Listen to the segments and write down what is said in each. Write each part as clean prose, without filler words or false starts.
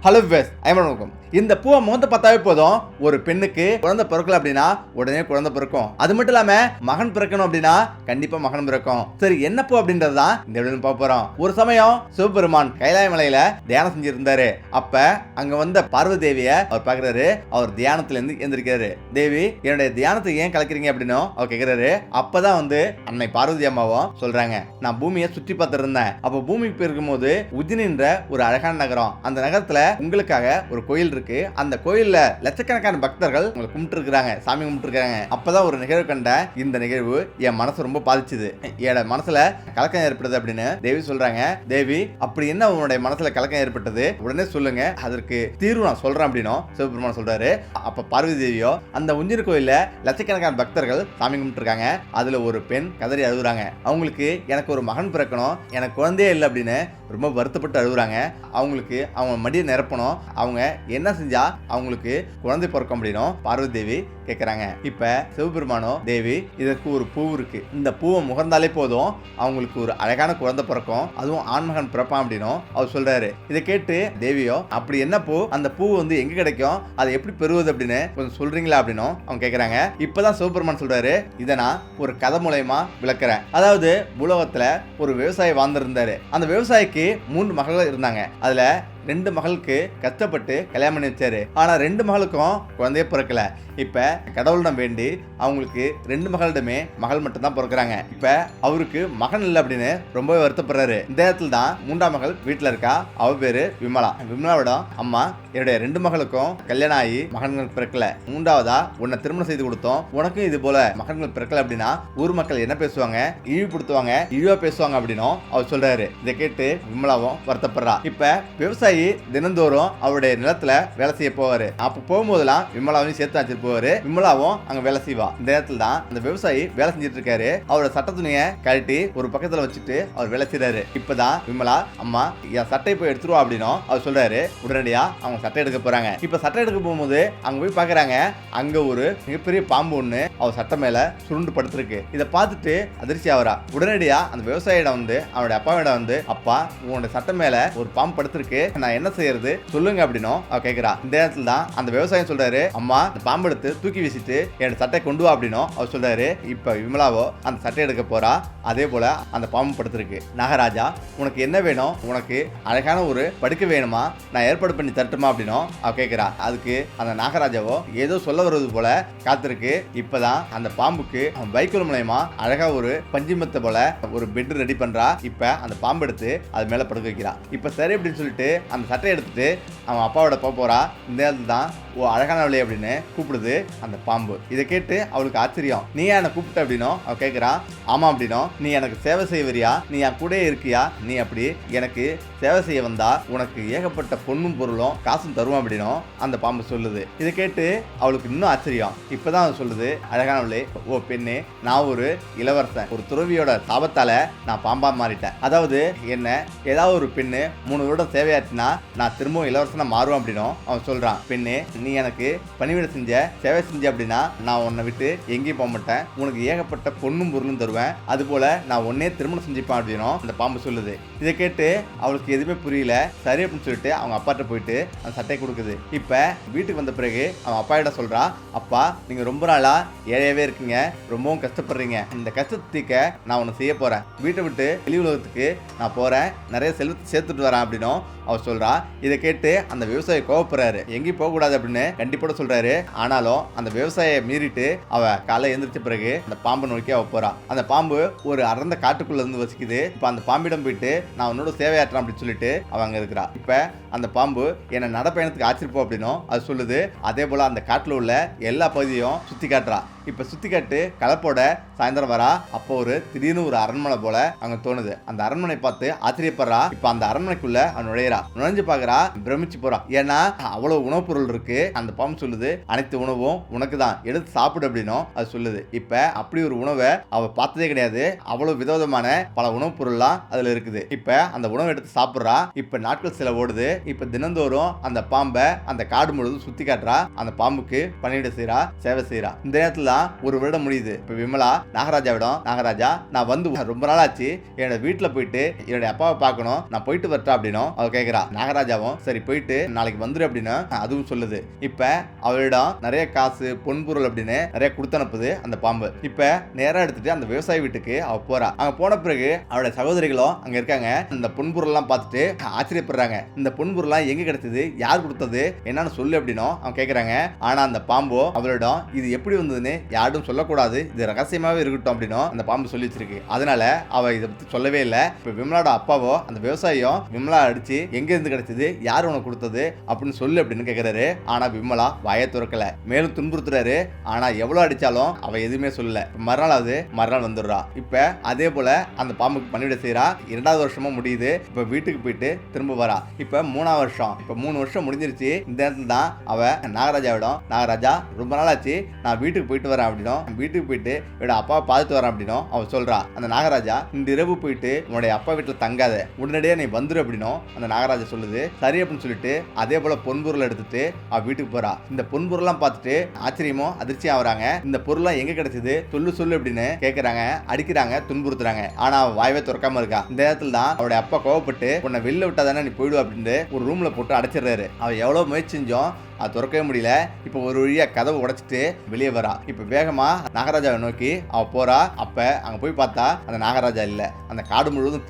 Hello wives, ஐமனுக்கும். இந்த பூவை முகத்தை பார்த்தாவே போதும், ஒரு பெண்ணுக்கு குழந்தை பிறக்கல அப்படின்னா உடனே குழந்தை பிறக்கும். அது மட்டும் இல்லாம மகன் பிறக்கணும் அப்படின்னா கண்டிப்பா மகன் பிறக்கும். சரி, என்ன பூ அப்படின்றது தான் இந்த வீடியோல பார்க்க போறோம். ஒரு சமயம் சிவபெருமான் கைலாய மலையில தியானம் செஞ்சிருந்தாரு. அப்ப அங்க வந்த பார்வதி தேவிய அவர் பாக்குறாரு. அவர் தியானத்துல இருந்து எந்திரிக்கிறாரு. தேவி, என்னுடைய தியானத்தை ஏன் கலக்கிறீங்க அப்படின்னு அவர் கேக்குறாரு. அப்பதான் அன்னை பார்வதி அம்மாவும் சொல்றாங்க, நான் பூமியை சுற்றி பார்த்துட்டு இருந்தேன். அப்ப பூமிக்கு போயிருக்கும் போது உஜ்ஜினின்ற ஒரு அழகான நகரம், அந்த நகரத்துல உங்களுக்காக ஒரு கோயில் இருக்கு. அந்த கோயில்ல லட்சக்கணக்கான பக்தர்கள் உங்களை கும்பிட்டு இருக்காங்க, சாமி கும்பிட்டு இருக்காங்க. அப்பதான் ஒரு நிகழ்வு கண்ட. இந்த நிகழ்வு என் மனசு ரொம்ப பாதிச்சுது, என் மனசுல கலக்கம் ஏற்பட்டது அப்படின்னு தேவி சொல்றாங்க. தேவி, அப்படி என்ன உன்னுடைய மனசுல கலக்கம் ஏற்பட்டது, உடனே சொல்லுங்க, அதற்கு தீர்வு நான் சொல்றேன் அப்படின்னு சிவபெருமான் சொல்றாரு. அப்ப பார்வதி தேவியோ, அந்த உஞ்சினி கோயில்ல லட்சக்கணக்கான பக்தர்கள் சாமி கும்பிட்டு இருக்காங்க. அதுல ஒரு பெண் கதறி அழுகுறாங்க. அவங்களுக்கு எனக்கு ஒரு மகன் பிறக்கணும், எனக்கு குழந்தையே இல்லை அப்படின்னு ரொம்ப வருத்தப்பட்டு அழுகுறாங்க. அவங்களுக்கு அவங்க மடியை நிரப்பணும், அவங்க என்ன செஞ்சா அவங்களுக்கு குழந்தை பிறக்க முடியும் பார்வதி தேவி கேட்கறாங்க. இப்ப சிவபெருமானோ, தேவி, இதற்கு ஒரு பூ இருக்கு, இந்த பூவை முகர்ந்தாலே போதும் அவங்களுக்கு ஒரு அழகான குழந்தை பிறக்கும், அதுவும் ஆண்மகன் பிறப்பான் அப்படின்னும் அவர் சொல்றாரு. இதை கேட்டு தேவியோ, அப்படி என்ன பூ, அந்த பூ எங்க கிடைக்கும், அதை எப்படி பெறுவது அப்படின்னு கொஞ்சம் சொல்றீங்களா அப்படின்னு அவங்க கேட்கறாங்க. இப்பதான் சிவபெருமான் சொல்றாரு, இதை நான் ஒரு கதை மூலமா விளக்குறேன். அதாவது பூலோகத்துல ஒரு விவசாயி வாழ்ந்திருந்தாரு. அந்த விவசாயிக்கு 3 மகள்கள் இருந்தாங்க. அதுல 2 மகளுக்கு கஷ்டப்பட்டு கல்யாணம் பண்ணி வச்சாரு. ஆனா 2 மகளுக்கும் குழந்தைய பிறக்கல. இப்ப கடவுளிடம் வேண்டி அவங்களுக்கு 2 மகளிடமே மகள் மட்டும் தான் பிறக்கிறாங்க. இப்ப அவருக்கு மகன் இல்லை அப்படின்னு ரொம்பவே வருத்தப்படுறாரு. இந்த இடத்துல தான் 3ஆம் மகள் வீட்டுல இருக்கா. அவ பேரு விமலா. விமலாவோட அம்மா, என்னுடைய 2 மகளுக்கும் கல்யாணம் ஆகி மகன்கள் பிறக்கல, 3ஆவதா உன்னை திருமணம் செய்து கொடுத்தோம், உனக்கும் இது போல மகன்கள் பிறக்கல அப்படின்னா ஊர் மக்கள் என்ன பேசுவாங்க, இழிவுபடுத்துவாங்க, இழிவா பேசுவாங்க அப்படின்னும் அவர் சொல்றாரு. இதை கேட்டு விமலாவும் வருத்தப்படுறா. இப்ப விவசாயி தினந்தோறும் அவருடைய நிலத்துல வேலை செய்ய போவாரு. அப்ப போகும்போதெல்லாம் விமலாவையும் சேர்த்து வச்சுட்டு போவாரு. விமலாவும் அங்க வேலை செய்வா. இந்த இடத்துல தான் அந்த விவசாயி வேலை செஞ்சுட்டு இருக்காரு. அவரோட சட்ட துணியை கழட்டி ஒரு பக்கத்துல வச்சுட்டு அவர் வேலை செய்யறாரு. இப்பதான் விமலா, அம்மா, என் சட்டை போய் எடுத்துருவா அப்படின்னும் அவர் சொல்றாரு. உடனடியா அவங்க சட்டை எடுக்க போறாங்க. இப்ப சட்டை எடுக்க போகும்போது அங்க போய் பாக்குறாங்க, அங்க ஒரு மிகப்பெரிய பாம்பு ஒண்ணு அவர் சட்டை மேல சுருண்டு படுத்திருக்கு. இதை பார்த்துட்டு அதிர்ச்சி ஆகிறா. உடனடியா அந்த விவசாயியிடம் அவனுடைய அப்பாவிடம் அப்பா, உன்னோட சட்டை மேல ஒரு பாம்பு படுத்திருக்கு, நான் என்ன செய்யறது சொல்லுங்க அப்படின்னும் அவ கேக்குறா. இந்த இடத்துல தான் அந்த விவசாயம் சொல்றாரு, அம்மா, அந்த பாம்பு எடுத்து தூக்கி வீசிட்டு என்னோட சட்டை கொண்டு வா அப்படின்னும் அவர் சொல்றாரு. இப்ப விமலாவோ அந்த சட்டை எடுக்க போறா. அதே போல அந்த பாம்பு படுத்திருக்கு. நாகராஜா, உனக்கு என்ன வேணும், உனக்கு அழகான ஒரு படுக்கை வேணுமா, நான் ஏற்பாடு பண்ணி தரட்டுமா அப்படின்னும் அவ கேட்கிறா. அதுக்கு அந்த நாகராஜாவோ ஏதோ சொல்ல வருவது போல காத்திருக்கு. இப்பதான் அந்த பாம்புக்கு வைக்கோல் மூலமா அழகா ஒரு பஞ்சுமத்தை போல ஒரு பெட் ரெடி பண்றா. இப்ப அந்த பாம்பு எடுத்து அது மேல படுக்க வைக்கிறா. இப்ப சரி அப்படின்னு சொல்லிட்டு அந்த சட்டை எடுத்துட்டு அவன் அப்பாவோட போறா. இந்த இடத்துல தான் ஓ அழகானவளே அப்படின்னு கூப்பிடுது அந்த பாம்பு. இதை கேட்டு அவளுக்கு ஆச்சரியம். நீ என்ன கூப்பிட்ட அப்படின்னும் அவ கேட்கிறான். ஆமா அப்படின்னும், நீ எனக்கு சேவை செய்வரியா, நீ என் கூட இருக்கியா, நீ அப்படி எனக்கு சேவை செய்ய வந்தா உனக்கு ஏகப்பட்ட பொண்ணும் பொருளும் காசும் தருவோம் அப்படின்னும் அந்த பாம்பு சொல்லுது. இதை கேட்டு அவளுக்கு இன்னும் ஆச்சரியம். இப்பதான் அவள் சொல்லுது, அழகானவளே, ஓ பெண்ணே, நான் ஒரு இளவரசன், ஒரு துறவியோட சாபத்தால நான் பாம்பா மாறிட்டேன். அதாவது என்ன ஏதாவது ஒரு பெண்ணு 3 வருடம் சேவையாற்றினா நான் திரும்பவும் இளவரசனா மாறுவேன் அப்படின்னும் அவன் சொல்றான். பெண்ணே, நீ எனக்கு பணிவிட செஞ்ச, சேவை செஞ்ச அப்படின்னா நான் உன்னை விட்டு எங்கேயும் போக மாட்டேன், உனக்கு ஏகப்பட்ட பொண்ணும் பொருளும் தருவேன், அது போல நான் உன்னே திருமணம் செஞ்சுப்பேன் அப்படின்னும் அந்த பாம்பு சொல்லுது. இதை கேட்டு அவளுக்கு எதுவுமே புரியல. சரி அப்படின்னு சொல்லிட்டு அவங்க அப்பாட்ட போயிட்டு அந்த சட்டையை கொடுக்குது. இப்ப வீட்டுக்கு வந்த பிறகு அவன் அப்பாயிட சொல்றா, அப்பா, நீங்க ரொம்ப நாளா ஏழையாவே இருக்கீங்க, ரொம்பவும் கஷ்டப்படுறீங்க, இந்த கஷ்டத்தை தீர்க்க நான் ஒன்று செய்ய போறேன், வீட்டை விட்டு வெளி உலகத்துக்கு நான் போறேன், நிறைய செல்வத்தை சேர்த்துட்டு வரேன் அப்படின்னும் அவர் சொல்றா. இதை கேட்டு அந்த விவசாயி கோவப்படுறாரு. எங்கேயும் போக கூடாது அப்படின்னு கண்டிப்போட சொல்றாரு. ஆனாலும் அந்த விவசாயியை மீறிட்டு அவ காலை எழுந்திரிச்ச பிறகு அந்த பாம்பு நோக்கி அவ போறா. அந்த பாம்பு ஒரு அடர்ந்த காட்டுக்குள்ள இருந்து வசிக்குது. இப்ப அந்த பாம்பிடம் போயிட்டு நான் உன்னோட சேவையாற்றேன் அப்படின்னு சொல்லிட்டு அவ அங்க இருக்கிறா. இப்ப அந்த பாம்பு என்ன நடப்பயணத்துக்கு ஆச்சிருப்போம் அப்படின்னும் அது சொல்லுது. அதே போல அந்த காட்டுல உள்ள எல்லா பகுதியும் சுத்தி காட்டுறா. இப்ப சுத்தி காட்டு கலப்போட சாயந்தரம் வரா. அப்போ ஒரு திடீர்னு ஒரு அரண்மனை போல அங்க தோணுது. அந்த அரண்மனை பார்த்து ஆச்சரியப்படுறா. இப்ப அந்த அரண்மனைக்குள்ள அவன் நுழைஞ்சு பாக்குறா, பிரமிச்சு போறா. ஏன்னா அவ்வளவு உணவுப் பொருள் இருக்கு. அந்த பாம்பு சொல்லுது, அனைத்து உணவும் உனக்கு தான், எடுத்து சாப்பிடு அப்படின்னும் அது சொல்லுது. இப்ப அப்படி ஒரு உணவை அவ பார்த்ததே கிடையாது. அவ்வளவு விதவிதமான பல உணவுப் பொருள்லாம் அதுல இருக்குது. இப்ப அந்த உணவை எடுத்து சாப்பிடுறா. இப்ப நாட்கள் சில ஓடுது. இப்ப தினந்தோறும் அந்த பாம்பை அந்த காடு முழுவதும் சுத்தி காட்டுறா. அந்த பாம்புக்கு பணியிட செய்யறா, சேவை செய்யறா. இந்த நேரத்துல ஒரு வருடம் முடியுது. இப்ப விமலா நாகராஜாவிடம், நாகராஜா நான் வந்து ரொம்ப நாள் ஆச்சு, என்னோட வீட்டுல போயிட்டு என்னோட அப்பாவை பார்க்கணும், நான் போயிட்டு வரட்டா அப்படின்னும் அவ கேட்கிறா. நாகராஜாவும் சரி போயிட்டு நாளைக்கு வந்துரு அப்படின்னு அதுவும் சொல்லுது. இப்ப அவளிடம் நிறைய காசு பொன்பொருள் அப்படின்னு நிறைய கொடுத்து அனுப்புது அந்த பாம்பு. இப்ப நேரா எடுத்துட்டு அந்த விவசாயி வீட்டுக்கு அவ போறா. அங்க போன பிறகு அவளோட சகோதரிகளும் அங்க இருக்காங்க. இந்த பொன்பொருள் எல்லாம் பார்த்துட்டு ஆச்சரியப்படுறாங்க. இந்த பொன்பொருள் எங்க கிடைச்சது, யார் கொடுத்தது, என்னன்னு சொல்லு அப்படின்னும் அவன் கேட்கறாங்க. ஆனா அந்த பாம்போ அவளிடம் இது எப்படி வந்ததுன்னு யாரும் சொல்லக்கூடாது, இது ரகசியமாவே இருக்கட்டும் அப்படின்னும் அந்த பாம்பு சொல்லி வச்சிருக்கு. அதனால அவ இதை பத்தி சொல்லவே இல்லை. இப்ப விமலாவோட அப்பாவோ அந்த விவசாயியும் விமலா அடிச்சு எங்க இருந்து கிடைச்சது, யார் உனக்கு கொடுத்தது அப்படின்னு சொல்லு அப்படின்னு கேட்கிறாரு. ஆனா விமலா வாயை துறக்கல, மேலும் துன்புறுத்துறாரு. ஆனா எவ்வளவு அடிச்சாலும் அவ எதுவுமே சொல்லல. மறுநாள் வந்துடுறா. இப்ப அதே போல அந்த பாம்புக்கு பணிவிட செய்யறா. 2வது வருஷமும் முடியுது. இப்ப வீட்டுக்கு போயிட்டு திரும்ப வரா. இப்ப 3ஆவது வருஷம், இப்ப 3 வருஷம் முடிஞ்சிருச்சு. இந்த நேரத்துல தான் அவ நாகராஜாவிடம், நாகராஜா ரொம்ப நாள் ஆச்சு, நான் வீட்டுக்கு போயிட்டு வரேன் அப்படின்னும், வீட்டுக்கு போயிட்டு என்னோட அப்பாவை பார்த்துட்டு வரேன் அப்படின்னும் அவ சொல்றா. அந்த நாகராஜா இந்த இரவு போயிட்டு உன்னுடைய அப்பா வீட்டுல தங்காத, உடனடியே நீ வந்துரு அப்படின்னும் அந்த நாகராஜா சொல்லுது. சரி அப்படின்னு சொல்லிட்டு அதே போல பொன்பொருள் எடுத்துட்டு அவ வீட்டுக்கு போறா. இந்த பொன்பொருள்லாம் பார்த்துட்டு ஆச்சரியமும் அதிர்ச்சியா வராங்க. இந்த பொருள்லாம் எங்க கிடைச்சது, சொல்லு அப்படின்னு கேட்கறாங்க, அடிக்கிறாங்க, துன்புறுத்துறாங்க. ஆனா அவ வாயவே திறக்காம இருக்கா. இந்த நேரத்துல தான் அவருடைய அப்பா கோவப்பட்டு உன்னை வெளில விட்டாதானே நீ போயிடுவ அப்படின்னு ஒரு ரூம்ல போட்டு அடைச்சிடுறாரு. அவ எவ்வளவு முயற்சி செஞ்சோம் அது திறக்கவே முடியல. இப்ப ஒரு வழியா கதவை உடைச்சிட்டு வெளியே வரா. இப்ப வேகமா நாகராஜாவை நோக்கி அவ போறா. அப்ப அங்க போய் பார்த்தா அந்த நாகராஜா இல்ல. அந்த காடு முழுவதும்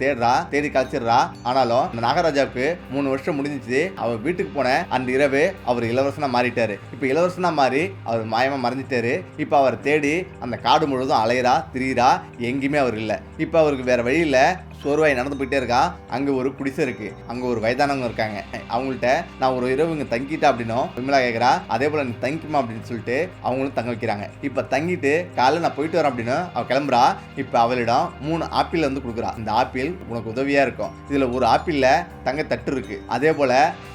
தேடி கழிச்சிடுறா. ஆனாலும் அந்த நாகராஜாவுக்கு 3 வருஷம் முடிஞ்சிச்சு. அவர் வீட்டுக்கு போன அந்த இரவு அவர் இளவரசனா மாறிட்டாரு. இப்ப இளவரசனா மாறி அவர் மாயமா மறைஞ்சிட்டாரு. இப்ப அவர் தேடி அந்த காடு முழுவதும் அலையிறா, திரியிறா, எங்கேயுமே அவர் இல்ல. இப்ப அவருக்கு வேற வழி இல்ல, சோர்வாய் நடந்து போயிட்டே இருக்கா. அங்க ஒரு குடிசை இருக்கு, அங்க ஒரு வயதானவங்க இருக்காங்க. அவங்கள்ட்ட நான் ஒரு இரவு இங்க தங்கிட்டா அப்படின்னும் விமலா கேட்கறா. அதே போல நீ தங்கிக்குமா அப்படின்னு சொல்லிட்டு அவங்களும் தங்க வைக்கிறாங்க. இப்ப தங்கிட்டு காலைல நான் போயிட்டு வரேன் அப்படின்னு அவ கிளம்புறா. இப்ப அவளிடம் 3 ஆப்பிள் வந்து கொடுக்குறா. இந்த ஆப்பிள் உனக்கு உதவியா இருக்கும். இதுல ஒரு ஆப்பிள்ல தங்க தட்டு இருக்கு, அதே போல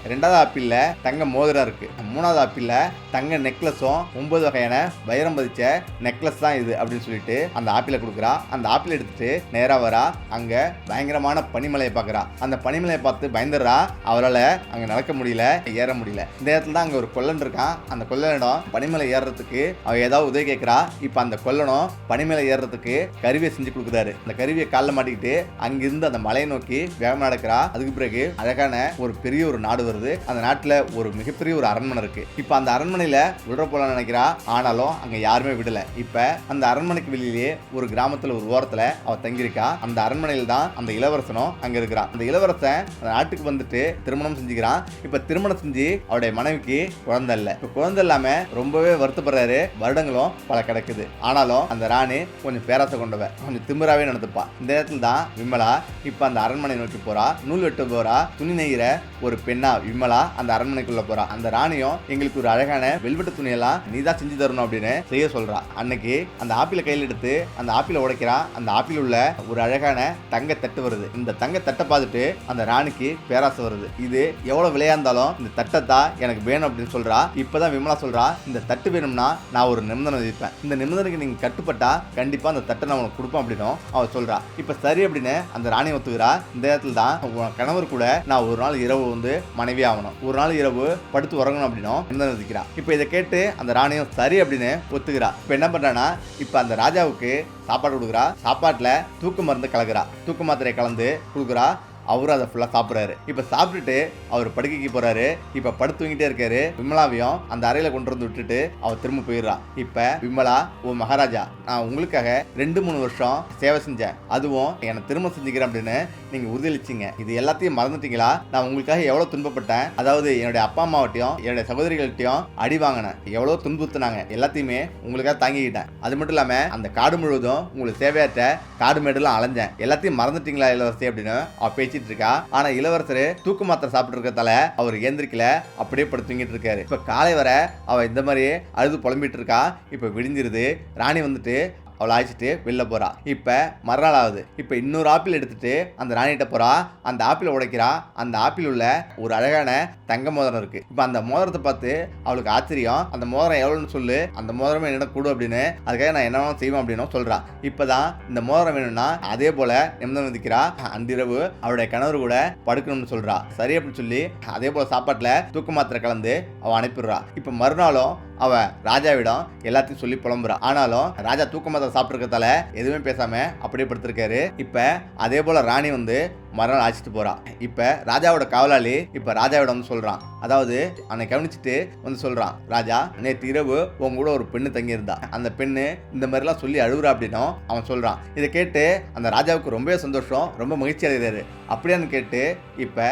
2வது ஆப்பிள்ல தங்க மோதிரம் இருக்கு, 3வது ஆப்பிள்ல தங்க நெக்லஸும் 9 வகையான வைரம் பதிச்ச நெக்லஸ் தான் இது அப்படின்னு சொல்லிட்டு அந்த ஆப்பிளை கொடுக்குறா. அந்த ஆப்பிள் எடுத்துட்டு நேரா வரா. அங்க பயங்கரமான பனிமலையை பார்க்கறா. அந்த பனிமலையை பார்த்து பயந்துடுறா. அவரால் அங்க நடக்க முடியல, ஏற முடியல. இந்த இடத்துல தான் அங்க ஒரு கொல்லன் இருக்கான். அந்த கொல்லனிடம் பனிமலை ஏறுறதுக்கு அவ ஏதாவது உதவி கேட்கிறா. இப்ப அந்த கொல்லனும் பனிமலை ஏறுறதுக்கு கருவியை செஞ்சு கொடுக்குறாரு. அந்த கருவியை காலில் மாட்டிக்கிட்டு அங்கிருந்து அந்த மலையை நோக்கி வேகமா நடக்கிறா. அதுக்கு பிறகு அழகான ஒரு பெரிய ஒரு நாடு வருது. அந்த நாட்டுல ஒரு மிகப்பெரிய ஒரு அரண்மனை இருக்கு. இப்ப அந்த அரண்மனையில விடுற போல நினைக்கிறா. ஆனாலும் அங்க யாருமே விடல. இப்ப அந்த அரண்மனைக்கு வெளியிலேயே ஒரு கிராமத்துல ஒரு ஓரத்துல அவ தங்கியிருக்கா. அந்த அரண்மனையில் தான் அந்த இளவரசனும் அங்க இருக்கிறான். அந்த இளவரசன் அந்த நாட்டுக்கு வந்துட்டு திருமணம் செஞ்சுக்கிறான். இப்ப திருமணம் செஞ்சு அவருடைய மனைவிக்கு குழந்தை இல்ல. இப்ப குழந்தை இல்லாம ரொம்பவே வருத்தப்படுறாரு. வருடங்களும் பல கிடக்குது. ஆனாலும் அந்த ராணி கொஞ்சம் பேராசை கொண்டவ, கொஞ்சம் திமிராவே நடந்துப்பா. இந்த இடத்துல தான் விமலா இப்ப அந்த அரண்மனை நோக்கி போறா. நூல் வெட்ட போறா. துணி நெய்கிற ஒரு பெண்ணா விமலா அந்த அரண்மனைக்குள்ள போறா. அந்த ராணியும் எங்களுக்கு ஒரு அழகான வெல்வெட்டு துணியெல்லாம் நீதான் செஞ்சு தரணும் அப்படின்னு செய்ய சொல்றா. அன்னைக்கு அந்த ஆப்பிளை கையில் எடுத்து அந்த ஆப்பிளை உடைக்கிறா. அந்த ஆப்பிள் உள்ள ஒரு அழகான தங்க தட்டு வருது. இந்த தங்க தட்டை பார்த்துட்டு அந்த ராணிக்கு பேராசை வருது. இது எவ்வளவு விலையா இருந்தாலும் இந்த தட்டை தான் எனக்கு வேணும் அப்படின்னு சொல்றா. இப்பதான் விமலா சொல்றா, இந்த தட்டு வேணும்னா நான் ஒரு நிபந்தனை விதிப்பேன். இந்த நிபந்தனைக்கு நீங்க கட்டுப்பட்டா கண்டிப்பா அந்த தட்டை நான் உனக்கு கொடுப்பேன் அப்படின்னு அவ சொல்றா. இப்ப சரி அப்படின்னு அந்த ராணி ஒத்துக்கிறா. இந்த இடத்துல தான் உன் கணவர் கூட நான் ஒரு நாள் இரவு வந்து மனைவி ஆகணும், ஒரு நாள் இரவு படுத்து உறங்கணும் அப்படின்னு நிபந்தனை விதிக்கிறா. இப்ப இதை கேட்டு அந்த ராணியும் சரி அப்படின்னு ஒத்துக்கிறா. இப்ப என்ன பண்றானா, இப்ப அந்த ராஜாவுக்கு சாப்பாடு கொடுக்குறா. சாப்பாட்டுல தூக்க மருந்து கலக்குறா. தூக்க மாத்திரை கலந்து கொடுக்குறா. அவரும் அதை ஃபுல்லாக சாப்பிட்றாரு. இப்போ சாப்பிட்டுட்டு அவர் படுக்கைக்கு போறாரு. இப்போ படுத்து தூங்கிட்டே இருக்காரு. விமலாவையும் அந்த அறையில கொண்டு வந்து விட்டுட்டு அவர் திரும்ப போயிடுறா. இப்போ விமலா, ஓ மகாராஜா, நான் உங்களுக்காக 2-3 வருஷம் சேவை செஞ்சேன், அதுவும் என்னை திரும்ப செஞ்சுக்கிறேன் அப்படின்னு நீங்க உறுதியளிச்சிங்க. இது எல்லாத்தையும் மறந்துட்டீங்களா? நான் உங்களுக்காக எவ்வளவு துன்பப்பட்டேன். அதாவது என்னுடைய அப்பா அம்மாவட்டையும் என்னுடைய சகோதரிகள்ட்டையும் அடி வாங்கினேன், எவ்வளவு துன்புறுத்தினாங்க, எல்லாத்தையுமே உங்களுக்காக தாங்கிக்கிட்டேன். அது மட்டும் இல்லாம அந்த காடு முழுவதும் உங்களுக்கு சேவையாற்ற காடு மேடெல்லாம் அலைஞ்சேன், எல்லாத்தையும் மறந்துட்டீங்களா இளவரசி அப்படின்னு அவ பேச்சு இருக்கா. ஆனா இளவரசர் தூக்கு மாத்திரை சாப்பிட்டு இருக்கிறதால அவர் ஏந்திரிக்கல, அப்படியே படுத்து தூங்கிட்டு இருக்காரு. இப்ப காலை வர அவ இந்த மாதிரி அழுது புலம்பிட்டு இருக்கா. இப்ப விடிஞ்சிருது. ராணி வந்துட்டு அவளை அழைச்சிட்டு வெளில போறா. இப்ப மறுநாள் ஆகுது. இப்ப இன்னொரு ஆப்பிள் எடுத்துட்டு அந்த ராணிகிட்ட போறா. அந்த ஆப்பிளை உடைக்கிறா. அந்த ஆப்பிள் உள்ள ஒரு அழகான தங்க மோதிரம் இருக்கு. இப்ப அந்த மோதிரத்தை பார்த்து அவளுக்கு ஆச்சரியம். அந்த மோதிரம் எவ்வளவுன்னு சொல்லு, அந்த மோதிரமே என்னிடம் கூடு அப்படின்னு, அதுக்காக நான் என்ன செய்வேன் அப்படின்னு சொல்றா. இப்பதான் இந்த மோதிரம் வேணும்னா அதே போல நிமிடம் விதிக்கிறா. அன்றிரவு அவருடைய கணவர் கூட படுக்கணும்னு சொல்றா. சரி அப்படின்னு சொல்லி அதே போல சாப்பாட்டுல தூக்க மாத்திரை கலந்து அவ அனுப்பிடுறா. இப்ப மறுநாளும் அவ ராஜாவிடம் எல்லாத்தையும் சொல்லி புலம்புறா. ஆனாலும் ராஜா தூக்க மாத்திரை சாப்பிட்டுருக்கதால எதுவுமே பேசாம அப்படியே படுத்திருக்காரு. இப்ப அதே போல ராணி வந்து மறுநாள் அழைச்சிட்டு போறா. இப்ப ராஜாவோட காவலாளி இப்ப ராஜாவிடம் வந்து சொல்றான். அதாவது அவனை கவனிச்சுட்டு வந்து சொல்றான், ராஜா நேற்று இரவு உங்க கூட ஒரு பெண்ணு தங்கி இருந்தா. அந்த பெண்ணு இந்த மாதிரி எல்லாம் சொல்லி அழுகுறா அப்படின்னும் அவன் சொல்றான். இதை கேட்டு அந்த ராஜாவுக்கு ரொம்பவே சந்தோஷம், ரொம்ப மகிழ்ச்சி அடைகிறாரு. அப்படியான்னு கேட்டு இப்ப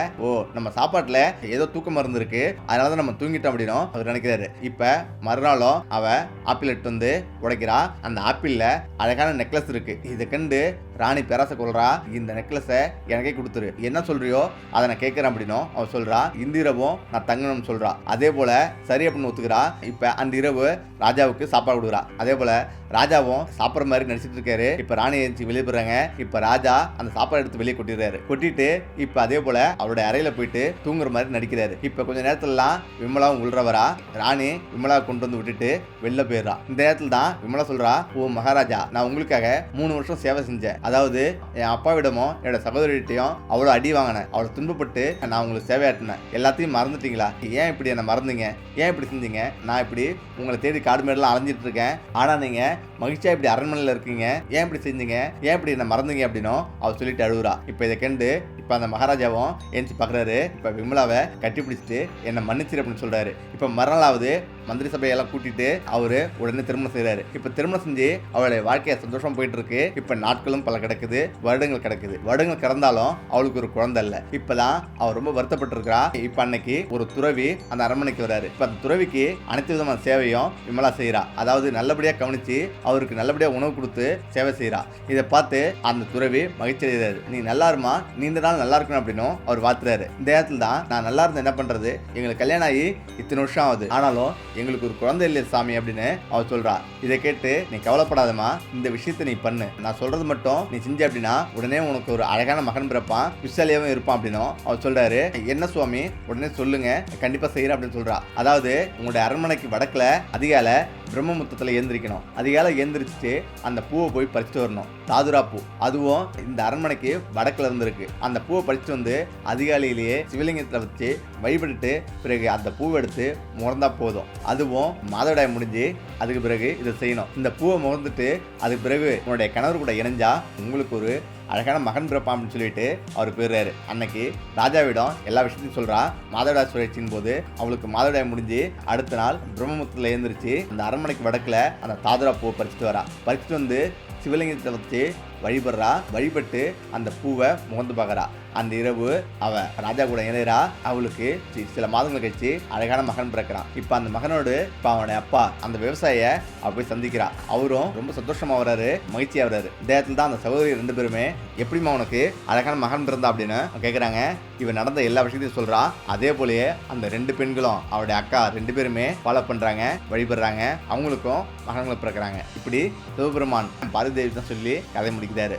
நம்ம சாப்பாட்டுல ஏதோ தூக்க மருந்து இருக்கு, அதனாலதான் நம்ம தூங்கிட்டோம் அப்படின்னு அவர் நினைக்கிறாரு. இப்ப மறுநாளும் அவ ஆப்பிள் எடுத்து வந்து உடைக்கிறா. அந்த ஆப்பிள்ல அழகான நெக்லஸ் இருக்கு. இதை கண்டு ராணி பேராசை கொள்றா. இந்த நெக்லஸ எனக்கே கொடுத்துரு, என்ன சொல்றியோ அதை நான் கேட்கறேன் அப்படின்னும் அவ சொல்றா. இந்த இரவும் நான் தங்கணும்னு சொல்றா. அதே போல சரி அப்படின்னு ஒத்துக்கிறா. இப்ப அந்த இரவு ராஜாவுக்கு சாப்பாடு கொடுக்குறா. அதே போல ராஜாவும் சாப்பிட்ற மாதிரி நடிச்சிட்டு இருக்காரு. இப்ப ராணி எழுந்து வெளியே போறாங்க. இப்ப ராஜா அந்த சாப்பாடு எடுத்து வெளியே கொட்டிடுறாரு. கொட்டிட்டு இப்ப அதே போல அவருடைய அறையில போயிட்டு தூங்குற மாதிரி நடிக்கிறாரு. இப்ப கொஞ்ச நேரத்துலலாம் விமலாவும் உள்றவரா. ராணி விமலா கொண்டு வந்து விட்டுட்டு வெளில போயிடுறா. இந்த நேரத்துல தான் விமலா சொல்றா, ஓ மகாராஜா, நான் உங்களுக்காக 3 வருஷம் சேவை செஞ்சேன். அதாவது என் அப்பாவிடமும் என்னோட சகோதரிகிட்டையும் அவ்வளோ அடி வாங்கினேன், அவ்வளோ துன்பப்பட்டு நான் உங்களுக்கு சேவையாட்டினேன். எல்லாத்தையும் மறந்துட்டீங்களா? ஏன் இப்படி என்ன மறந்தீங்க? ஏன் இப்படி செஞ்சீங்க? நான் இப்படி உங்களை தேடி காடு மேடெல்லாம் அலைஞ்சிட்டு இருக்கேன். ஆனா நீங்க மகிழ்ச்சியா இப்படி அரண்மனையில் இருக்கீங்க, ஏன் இப்படி செஞ்சீங்க? ஏன் இப்படி என்ன மறந்தீங்க அப்படின்னும் அவர் சொல்லிட்டு அழுகுறா. இப்ப இதை கண்டு இப்ப அந்த மகாராஜாவும் ஏஞ்சி பாக்குறாரு. இப்ப விமலாவை கட்டி பிடிச்சிட்டு என்ன மன்னிச்சிரு அப்படின்னு சொல்றாரு. இப்ப மறுநாளாவது மந்திரி சபையெல்லாம் கூட்டிட்டு அவரு உடனே திருமணம் செய்யறாரு. இப்ப திருமணம் செஞ்சு அவளுடைய வாழ்க்கைய சந்தோஷம் போயிட்டு இருக்கு. இப்ப நாட்களும் பல கிடக்குது, வருடங்கள் கிடக்குது. வருடங்கள் கடந்தாலும் அவளுக்கு ஒரு குழந்தை இல்ல. இப்பதான் அவர் ரொம்ப வருத்தப்பட்டு இருக்கா. இப்ப அன்னைக்கு ஒரு துறவி அந்த அரண்மனைக்கு வராரு. இப்ப அந்த துறவிக்கு அனைத்து விதமான சேவையும் விமலா செய்யறா. அதாவது நல்லபடியா கவனிச்சு அவருக்கு நல்லபடியா உணவு கொடுத்து சேவை செய்யறா. இதை பார்த்து அந்த துறவி மகிழ்ச்சி அடைகிறாரு. நீ நல்லா இருமா, நீண்ட நாள் நல்லா இருக்கணும் அப்படின்னு அவர் வாழ்த்துறாரு. இந்த நேரத்துல தான் நான் நல்லா இருந்த என்ன பண்றது, எங்களுக்கு கல்யாணம் ஆகி இத்தனை வருஷம் ஆகுது, ஆனாலும் எங்களுக்கு ஒரு குழந்தை இல்லையா சாமி அப்படின்னு அவர் சொல்றா. இதை கேட்டு நீ கவலைப்படாதமா, இந்த விஷயத்தை நீ பண்ணு, நான் சொல்றது மட்டும் நீ செஞ்ச அப்படின்னா உடனே உனக்கு ஒரு அழகான மகன் பிறப்பான், விசாலியாவும் இருப்பான் அப்படின்னும் அவர் சொல்றாரு. என்ன சுவாமி, உடனே சொல்லுங்க, கண்டிப்பா செய்யறேன் அப்படின்னு சொல்றா. அதாவது உங்களுடைய அரண்மனைக்கு வடக்குல அதிகாலை பிரம்மமுத்தத்துல ஏந்திரிக்கணும். அதிகாலை ஏந்திரிச்சுட்டு அந்த பூவை போய் பறிச்சுட்டு வரணும். தாதுரா பூ, அதுவும் இந்த அரண்மனைக்கு வடக்குல இருந்திருக்கு. அந்த பூவை பறிச்சுட்டு வந்து அதிகாலையிலேயே சிவலிங்கத்துல வச்சு வழிபட்டுட்டு பிறகு அந்த பூவை எடுத்து முகர்ந்தா போதும். அதுவும் மாதவிடாய் முடிஞ்சு அதுக்கு பிறகு இதை செய்யணும். இந்த பூவை முகர்ந்துட்டு அதுக்கு பிறகு உன்னுடைய கணவர் கூட இணைஞ்சா உங்களுக்கு ஒரு அழகான மகன் பிறப்பான் அப்படின்னு சொல்லிட்டு அவர் போயிடுறாரு. அன்னைக்கு ராஜாவிடம் எல்லா விஷயத்தையும் சொல்றா. மாதவிடாய் சுழற்சியின் போது அவளுக்கு மாதவிடாய் முடிஞ்சு அடுத்த நாள் பிரம்மமுத்துல எழுந்திரிச்சு அந்த அரண்மனைக்கு வடக்குல அந்த தாதுரா பூவை பறிச்சுட்டு வரா. பறிச்சுட்டு வந்து சிவலிங்கத்தை வச்சு வழிபடுறா. வழிபட்டு அந்த பூவை முகந்து பார்க்கறா. அந்த இரவு அவ ராஜா கூட இணைறா. அவளுக்கு சில மாதங்கள் கழிச்சு அழகான மகன் பிறக்கிறான். இப்ப அந்த மகனோடு இப்ப அவனுடைய அப்பா அந்த விவசாயிய அவ போய் சந்திக்கிறா. அவரும் ரொம்ப சந்தோஷமா வர்றாரு, மகிழ்ச்சியா வர்றாரு. இந்த இடத்துல தான் அந்த சகோதரி 2 பேருமே எப்படிமா உனக்கு அழகான மகன் பிறந்தா அப்படின்னு கேட்கறாங்க. இவன் நடந்த எல்லா விஷயத்தையும் சொல்றா. அதே போலயே அந்த 2 பெண்களும் அவருடைய அக்கா 2 பேருமே ஃபாலோ பண்றாங்க, வழிபடுறாங்க. அவங்களுக்கும் மகன்களை பிறக்கிறாங்க. இப்படி சிவபெருமான் பார்வதி தேவி தான் சொல்லி கதை முடிக்கிறாரு.